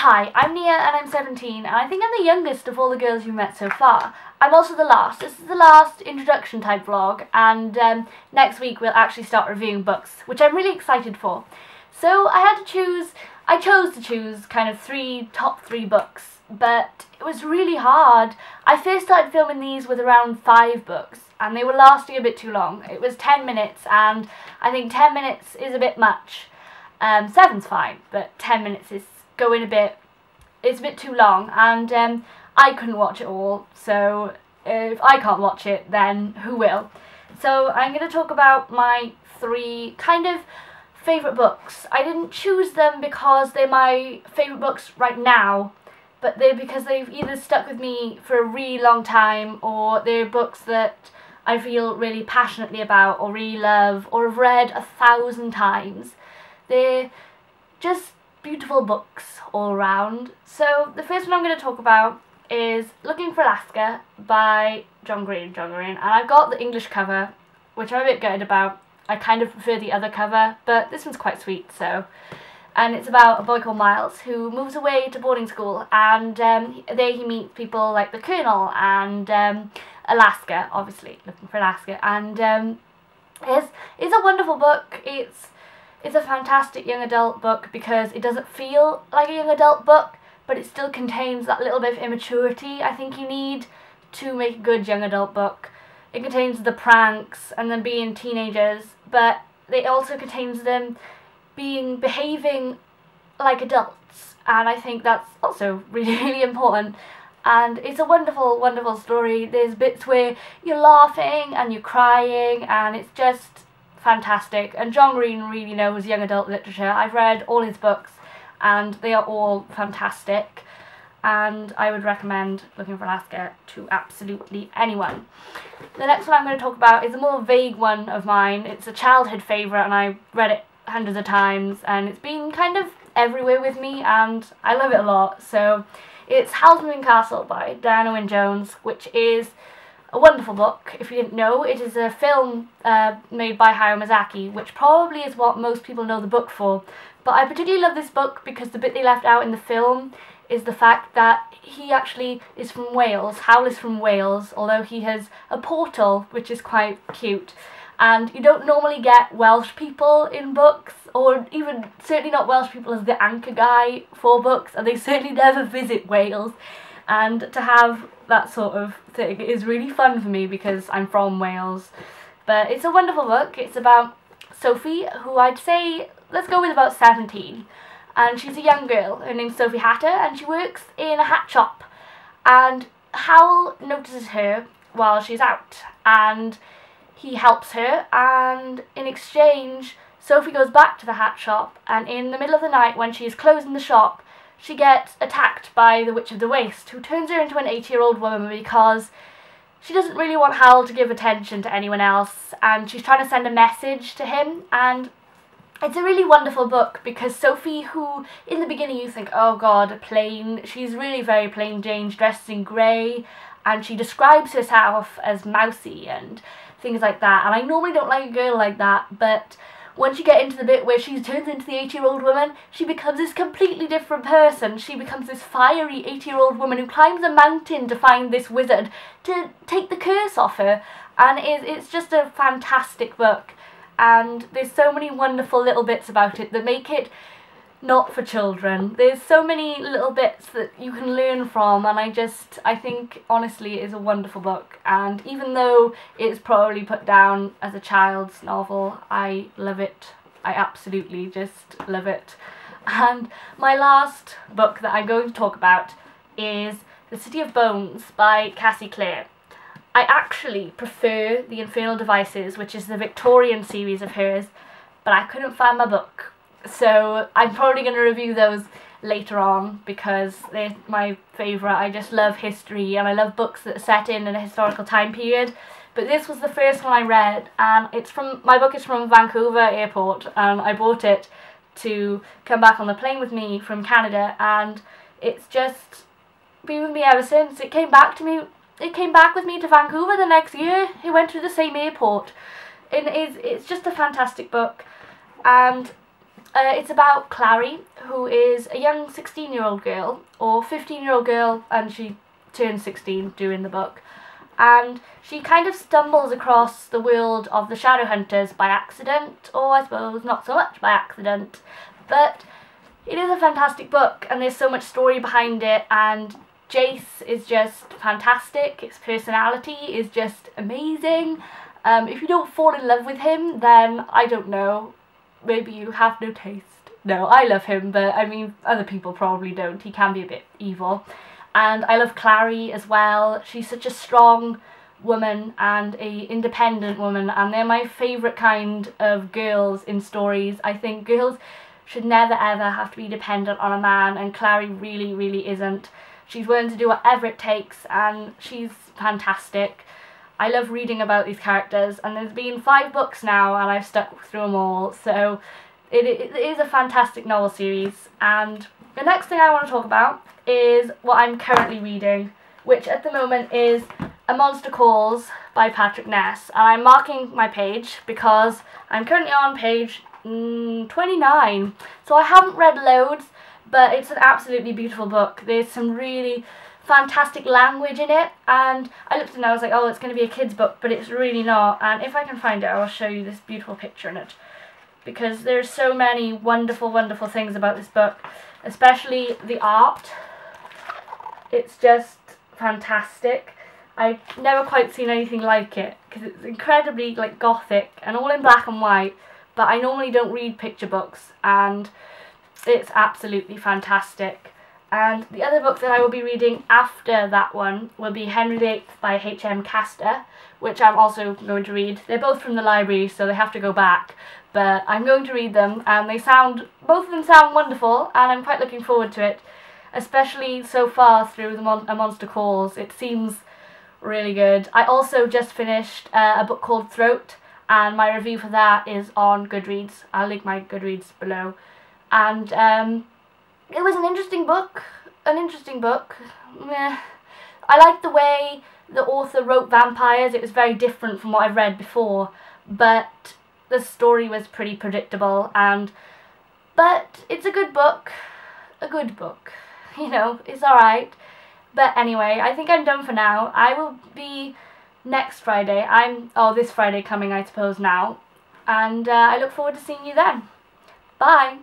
Hi, I'm Nia and I'm 17 and I think I'm the youngest of all the girls you've met so far. I'm also the last. This is the last introduction type vlog and next week we'll actually start reviewing books, which I'm really excited for. So I chose to choose kind of top three books, but it was really hard. I first started filming these with around 5 books and they were lasting a bit too long. It was 10 minutes and I think 10 minutes is a bit much. 7's fine, but 10 minutes is it's a bit too long, and I couldn't watch it all, so if I can't watch it, then who will? So I'm going to talk about my 3 kind of favourite books. I didn't choose them because they're my favourite books right now, but they're because they've either stuck with me for a really long time, or they're books that I feel really passionately about, or really love, or have read 1,000 times. They're just beautiful books all around. So the first one I'm going to talk about is Looking for Alaska by John Green, and I've got the English cover, which I'm a bit gutted about. I kind of prefer the other cover, but this one's quite sweet. And it's about a boy called Miles who moves away to boarding school, and there he meets people like the Colonel and Alaska, obviously looking for Alaska, and it's a wonderful book. It's a fantastic young adult book because it doesn't feel like a young adult book, but it still contains that little bit of immaturity I think you need to make a good young adult book. It contains the pranks and them being teenagers, but it also contains them behaving like adults, and I think that's also really, really important. And it's a wonderful, wonderful story. There's bits where you're laughing and you're crying, and it's just fantastic. And John Green really knows young adult literature. I've read all his books and they are all fantastic, and I would recommend Looking for Alaska to absolutely anyone. The next one I'm going to talk about is a more vague one of mine. It's a childhood favourite and I read it hundreds of times and it's been kind of everywhere with me and I love it a lot. So it's Howls Castle by Diana Wynne-Jones, which is a wonderful book. If you didn't know, it is a film made by Hayao Miyazaki, which probably is what most people know the book for. But I particularly love this book because the bit they left out in the film is the fact that he actually is from Wales. Howl is from Wales, although he has a portal, which is quite cute. And you don't normally get Welsh people in books, or even certainly not Welsh people as the anchor guy for books, and they certainly never visit Wales. And to have that sort of thing is really fun for me because I'm from Wales. But it's a wonderful book. It's about Sophie, who I'd say, let's go with about 17. And she's a young girl. Her name's Sophie Hatter, and she works in a hat shop. And Howl notices her while she's out, and he helps her, and in exchange, Sophie goes back to the hat shop, and in the middle of the night when she's closing the shop, she gets attacked by the Witch of the Waste, who turns her into an 80-year-old woman because she doesn't really want Howl to give attention to anyone else, and she's trying to send a message to him. And it's a really wonderful book because Sophie, who in the beginning you think, oh god, she's really very plain Jane, dressed in grey, and she describes herself as mousy and things like that. And I normally don't like a girl like that, but once you get into the bit where she turns into the 80-year-old woman, she becomes this completely different person. She becomes this fiery 80-year-old woman who climbs a mountain to find this wizard to take the curse off her. And it's just a fantastic book. And there's so many wonderful little bits about it that make it not for children. There's so many little bits that you can learn from, and I think honestly it is a wonderful book. And even though it's probably put down as a child's novel, I love it. I absolutely just love it. And my last book that I'm going to talk about is The City of Bones by Cassie Clare. I actually prefer The Infernal Devices, which is the Victorian series of hers, but I couldn't find my book. So I'm probably going to review those later on because they're my favourite. I just love history and I love books that are set in a historical time period. But this was the first one I read, and my book is from Vancouver Airport, and I bought it to come back on the plane with me from Canada, and it's just been with me ever since. It came back with me to Vancouver the next year. It went through the same airport. It's just a fantastic book, and It's about Clary, who is a young 16-year-old girl, or 15-year-old girl, and she turns 16 during the book. And she kind of stumbles across the world of the Shadowhunters by accident, or I suppose not so much by accident, but it is a fantastic book, and there's so much story behind it, and Jace is just fantastic. His personality is just amazing. If you don't fall in love with him, then I don't know, maybe you have no taste. No, I love him, but I mean, other people probably don't. He can be a bit evil. And I love Clary as well. She's such a strong woman and a independent woman, and they're my favourite kind of girls in stories. I think girls should never ever have to be dependent on a man, and Clary really, really isn't. She's willing to do whatever it takes, and she's fantastic. I love reading about these characters, and there's been 5 books now, and I've stuck through them all, so it is a fantastic novel series. And the next thing I want to talk about is what I'm currently reading, which at the moment is A Monster Calls by Patrick Ness, and I'm marking my page because I'm currently on page 29, so I haven't read loads, but it's an absolutely beautiful book. There's some really fantastic language in it, and I looked at it and I was like, oh, it's going to be a kid's book, but it's really not. And if I can find it, I'll show you this beautiful picture in it, because there's so many wonderful, wonderful things about this book, especially the art. It's just fantastic. I've never quite seen anything like it, because it's incredibly like gothic and all in black and white, but I normally don't read picture books, and it's absolutely fantastic. And the other book that I will be reading after that one will be Henry VIII by H.M. Castor, which I'm also going to read. They're both from the library, so they have to go back, but I'm going to read them, and both of them sound wonderful, and I'm quite looking forward to it, especially so far through A Monster Calls. It seems really good. I also just finished a book called Throat, and my review for that is on Goodreads. I'll link my Goodreads below. And it was an interesting book. Meh. I liked the way the author wrote vampires. It was very different from what I've read before, but the story was pretty predictable. But it's a good book. You know, it's alright. But anyway, I think I'm done for now. I will be next Friday. This Friday coming, I suppose, now. And I look forward to seeing you then. Bye!